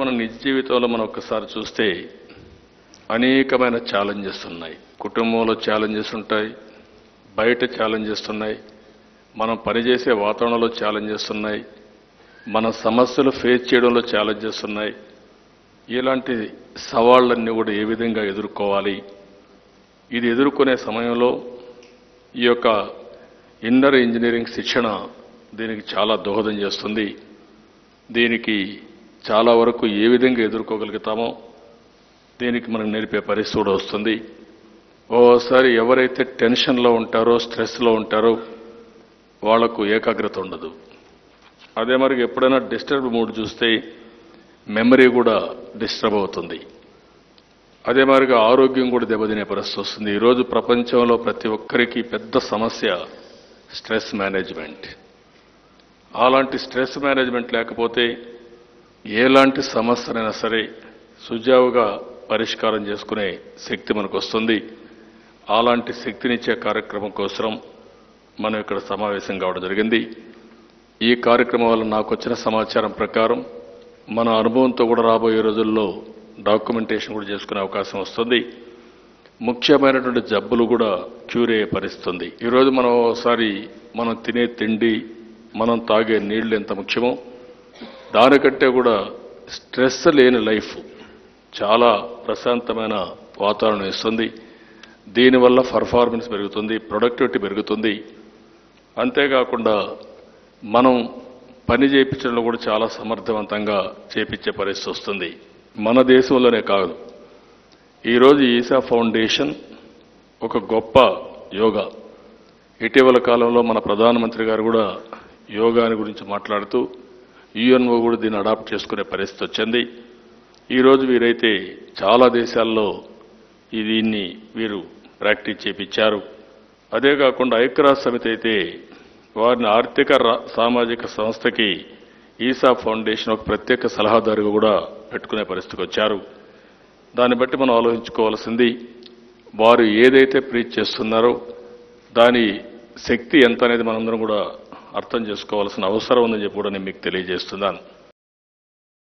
మన నిజ జీవితంలో మనం ఒక్కసారి చూస్తే అనేకమైన ఛాలెంజెస్ ఉన్నాయి. కుటుంబంలో ఛాలెంజెస్ ఉంటాయి, బయట ఛాలెంజెస్ ఉన్నాయి, మనం పనిచేసే వాతావరణంలో ఛాలెంజెస్ ఉన్నాయి, మన సమస్యలు ఫేస్ చేయడంలో ఛాలెంజెస్ ఉన్నాయి. ఇలాంటి సవాళ్లన్నీ కూడా ఏ విధంగా ఎదుర్కోవాలి, ఇది ఎదుర్కొనే సమయంలో ఈ యొక్క ఇన్నర్ ఇంజనీరింగ్ శిక్షణ దీనికి చాలా దోహదం చేస్తుంది. దీనికి చాలా వరకు ఏ విధంగా ఎదుర్కోగలుగుతామో దీనికి మనకు నేర్పే పరిస్థితి కూడా వస్తుంది. ఓసారి ఎవరైతే టెన్షన్లో ఉంటారో, స్ట్రెస్లో ఉంటారో వాళ్లకు ఏకాగ్రత ఉండదు. అదే మరి ఎప్పుడైనా డిస్టర్బ్ మూడ్ చూస్తే మెమరీ కూడా డిస్టర్బ్ అవుతుంది. అదే మరిగా ఆరోగ్యం కూడా దెబ్బతినే పరిస్థితి వస్తుంది. ఈరోజు ప్రపంచంలో ప్రతి ఒక్కరికి పెద్ద సమస్య స్ట్రెస్ మేనేజ్మెంట్. అలాంటి స్ట్రెస్ మేనేజ్మెంట్ లేకపోతే ఎలాంటి సమస్యనైనా సరే సుజావుగా పరిష్కారం చేసుకునే శక్తి మనకు వస్తుంది. అలాంటి శక్తినిచ్చే కార్యక్రమం కోసం మనం ఇక్కడ సమావేశం కావడం జరిగింది. ఈ కార్యక్రమం వల్ల నాకు వచ్చిన సమాచారం ప్రకారం మన అనుభవంతో కూడా రాబోయే రోజుల్లో డాక్యుమెంటేషన్ కూడా చేసుకునే అవకాశం వస్తుంది. ముఖ్యమైనటువంటి జబ్బులు కూడా క్యూర్ అయ్యే పరిస్థితి ఉంది. ఈరోజు మనం ఒకసారి మనం తినే తిండి, మనం తాగే నీళ్లు ఎంత ముఖ్యమో దానికంటే కూడా స్ట్రెస్ లేని లైఫ్ చాలా ప్రశాంతమైన వాతావరణం ఇస్తుంది. దీనివల్ల పర్ఫార్మెన్స్ పెరుగుతుంది, ప్రొడక్టివిటీ పెరుగుతుంది. అంతేకాకుండా మనం పని చేయించడంలో కూడా చాలా సమర్థవంతంగా చేపించే పరిస్థితి వస్తుంది. మన దేశంలోనే కాదు, ఈరోజు ఈసా ఫౌండేషన్ ఒక గొప్ప యోగా. ఇటీవల కాలంలో మన ప్రధానమంత్రి గారు కూడా యోగాని గురించి మాట్లాడుతూ యుఎన్ఓ కూడా దీన్ని అడాప్ట్ చేసుకునే పరిస్థితి వచ్చింది. ఈరోజు వీరైతే చాలా దేశాల్లో దీన్ని వీరు ప్రాక్టీస్ చేపించారు. అదే కాకుండా ఐక్యరాజ్య సమితి అయితే వారిని ఆర్థిక సామాజిక సంస్థకి ఈసా ఫౌండేషన్ ఒక ప్రత్యేక సలహాదారుగా కూడా పెట్టుకునే పరిస్థితికి వచ్చారు. దాన్ని బట్టి మనం ఆలోచించుకోవాల్సింది, వారు ఏదైతే ప్రీచ్ చేస్తున్నారో దాని శక్తి ఎంత అనేది మనందరం కూడా అర్థం చేసుకోవాల్సిన అవసరం ఉందని చెప్పి కూడా నేను మీకు తెలియజేస్తున్నాను.